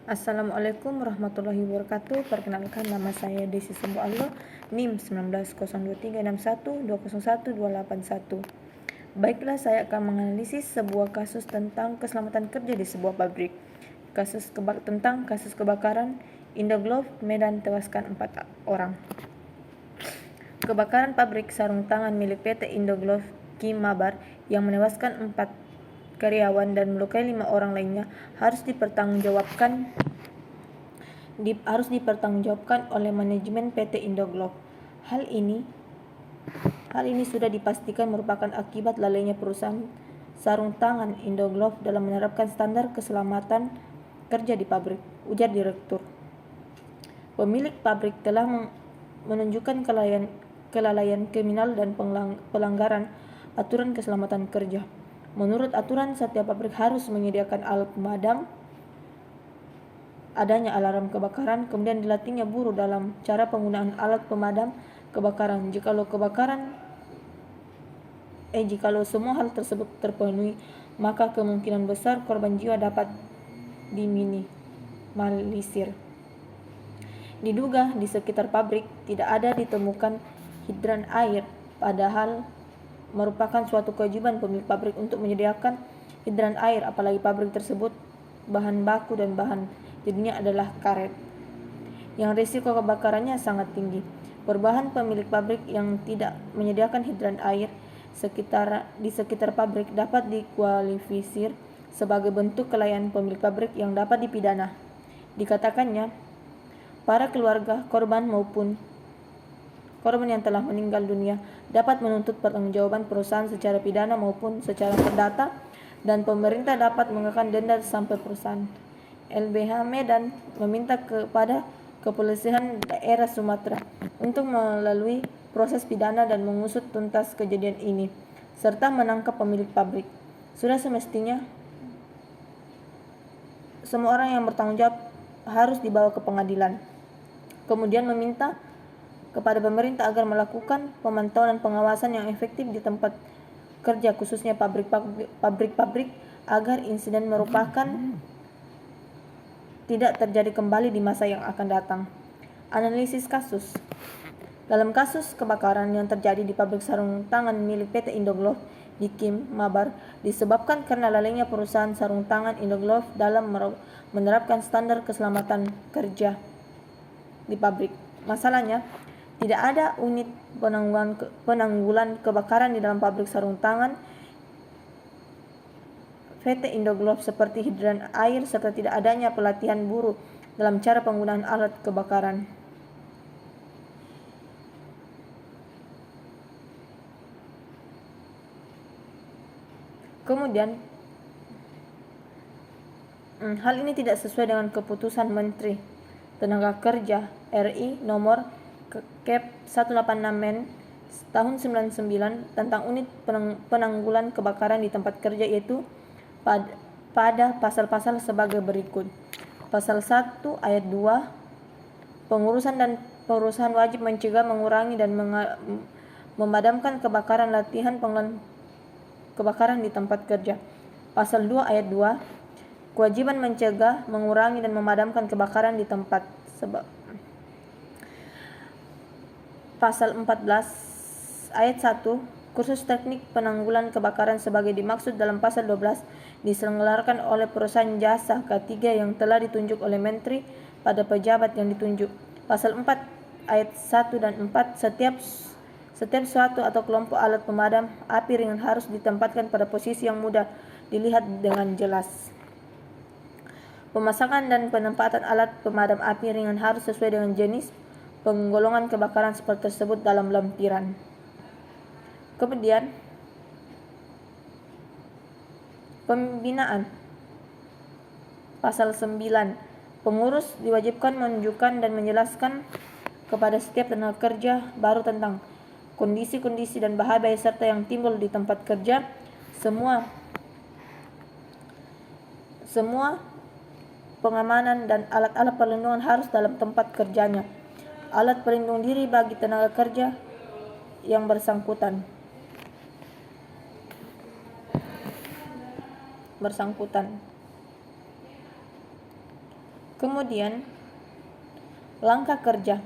Assalamualaikum warahmatullahi wabarakatuh. Perkenalkan, nama saya Desi Sembo Allah, NIM 19023612012881. Baiklah, saya akan menganalisis sebuah kasus tentang keselamatan kerja di sebuah pabrik. Tentang kasus kebakaran Indogloove Medan tewaskan 4 orang. Kebakaran pabrik sarung tangan milik PT Indogloove Kim Mabar yang menewaskan 4 karyawan dan melukai 5 orang lainnya harus dipertanggungjawabkan oleh manajemen PT Indogloove. Hal ini sudah dipastikan merupakan akibat lalainya perusahaan sarung tangan Indogloove dalam menerapkan standar keselamatan kerja di pabrik, ujar direktur. Pemilik pabrik telah menunjukkan kelalaian kriminal dan pelanggaran aturan keselamatan kerja. Menurut aturan, setiap pabrik harus menyediakan alat pemadam, adanya alarm kebakaran, kemudian dilatihnya buruh dalam cara penggunaan alat pemadam kebakaran. Jikalau semua hal tersebut terpenuhi, maka kemungkinan besar korban jiwa dapat diminimalisir. Diduga di sekitar pabrik tidak ada ditemukan hidran air, padahal merupakan suatu kewajiban pemilik pabrik untuk menyediakan hidran air, apalagi pabrik tersebut bahan baku dan bahan jadinya adalah karet yang risiko kebakarannya sangat tinggi. Perubahan pemilik pabrik yang tidak menyediakan hidran air di sekitar pabrik dapat dikualifikasi sebagai bentuk kelalaian pemilik pabrik yang dapat dipidana. Dikatakannya, para keluarga korban maupun korban yang telah meninggal dunia dapat menuntut pertanggungjawaban perusahaan secara pidana maupun secara perdata, dan pemerintah dapat mengenakan denda sampai perusahaan. LBH Medan meminta kepada Kepolisian Daerah Sumatera untuk melalui proses pidana dan mengusut tuntas kejadian ini, serta menangkap pemilik pabrik. Sudah semestinya semua orang yang bertanggung jawab harus dibawa ke pengadilan. Kemudian meminta kepada pemerintah agar melakukan pemantauan dan pengawasan yang efektif di tempat kerja, khususnya pabrik-pabrik, agar insiden merupakan tidak terjadi kembali di masa yang akan datang. Analisis kasus. Dalam kasus kebakaran yang terjadi di pabrik sarung tangan milik PT Indogloove di Kim Mabar disebabkan karena lalainya perusahaan sarung tangan Indogloove dalam menerapkan standar keselamatan kerja di pabrik. Masalahnya, tidak ada unit penanggulan kebakaran di dalam pabrik sarung tangan PT Indogloove seperti hidran air, serta tidak adanya pelatihan buruh dalam cara penggunaan alat kebakaran. Kemudian, hal ini tidak sesuai dengan keputusan Menteri Tenaga Kerja RI nomor Kep 186 Men tahun 99 tentang unit penanggulan kebakaran di tempat kerja, yaitu pada pasal-pasal sebagai berikut. Pasal 1 ayat 2, pengurusan dan perusahaan wajib mencegah, mengurangi dan memadamkan kebakaran, latihan pengelolaan kebakaran di tempat kerja. Pasal 2 ayat 2, kewajiban mencegah, mengurangi dan memadamkan kebakaran di tempat. Pasal 14 ayat 1, kursus teknik penanggulan kebakaran sebagai dimaksud dalam pasal 12 diselenggarakan oleh perusahaan jasa ketiga yang telah ditunjuk oleh menteri pada pejabat yang ditunjuk. Pasal 4 ayat 1 dan 4, setiap suatu atau kelompok alat pemadam api ringan harus ditempatkan pada posisi yang mudah dilihat dengan jelas. Pemasangan dan penempatan alat pemadam api ringan harus sesuai dengan jenis penggolongan kebakaran seperti tersebut dalam lampiran. Kemudian, pembinaan. Pasal 9, pengurus diwajibkan menunjukkan dan menjelaskan kepada setiap tenaga kerja baru tentang kondisi-kondisi dan bahaya serta yang timbul di tempat kerja. Semua pengamanan dan alat-alat perlindungan harus dalam tempat kerjanya. Alat pelindung diri bagi tenaga kerja yang bersangkutan. Kemudian, langkah kerja.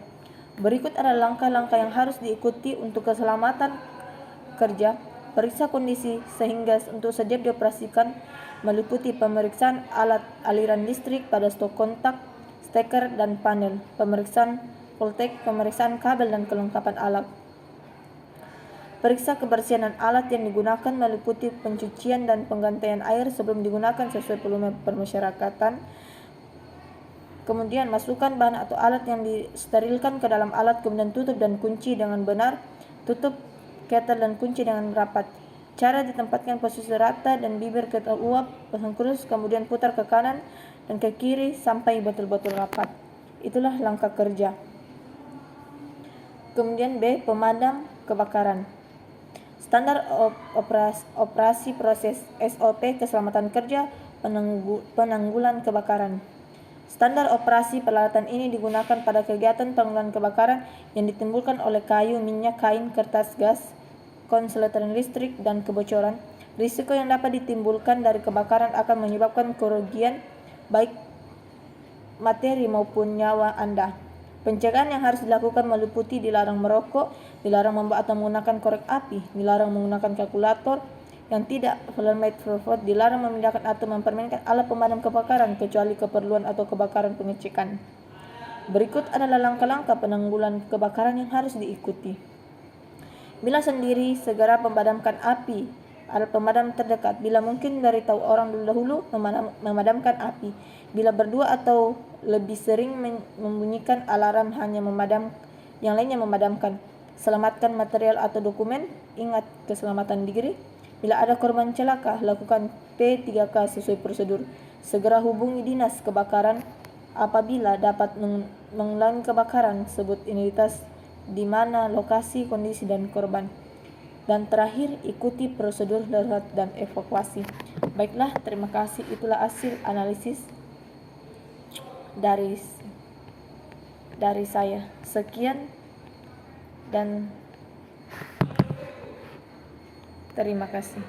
Berikut adalah langkah-langkah yang harus diikuti untuk keselamatan kerja. Periksa kondisi sehingga untuk setiap dioperasikan meliputi pemeriksaan alat aliran listrik pada stok kontak, steker, dan panel, pemeriksaan voltage, pemeriksaan kabel, dan kelengkapan alat. Periksa kebersihan alat yang digunakan meliputi pencucian dan penggantaian air sebelum digunakan sesuai volume permasyarakatan. Kemudian masukkan bahan atau alat yang disterilkan ke dalam alat, kemudian tutup dan kunci dengan benar. Tutup kettle dan kunci dengan rapat. Cara ditempatkan posisi rata dan bibir kettle uap pasang kurus, kemudian putar ke kanan dan ke kiri sampai betul-betul rapat. Itulah langkah kerja. Kemudian B, pemadam kebakaran. Standar operasi proses SOP keselamatan kerja penanggulan kebakaran. Standar operasi peralatan ini digunakan pada kegiatan penanggulangan kebakaran yang ditimbulkan oleh kayu, minyak, kain, kertas, gas, konsleting listrik, dan kebocoran. Risiko yang dapat ditimbulkan dari kebakaran akan menyebabkan kerugian baik materi maupun nyawa Anda. Pencegahan yang harus dilakukan meliputi dilarang merokok, dilarang membawa atau menggunakan korek api, dilarang menggunakan kalkulator yang tidak flame retardant, dilarang memindahkan atau mempermainkan alat pemadam kebakaran kecuali keperluan atau kebakaran pengecekan. Berikut adalah langkah-langkah penanggulangan kebakaran yang harus diikuti. Bila sendiri, segera memadamkan api. Alat pemadam terdekat, bila mungkin beritahu orang dahulu memadamkan api. Bila berdua atau lebih sering membunyikan alarm, hanya yang lainnya memadamkan. Selamatkan material atau dokumen, ingat keselamatan diri. Bila ada korban celaka, lakukan P3K sesuai prosedur. Segera hubungi dinas kebakaran apabila dapat mengulangi kebakaran. Sebut identitas di mana lokasi, kondisi, dan korban. Dan terakhir, ikuti prosedur darurat dan evakuasi. Baiklah, terima kasih. Itulah hasil analisis dari saya. Sekian dan terima kasih.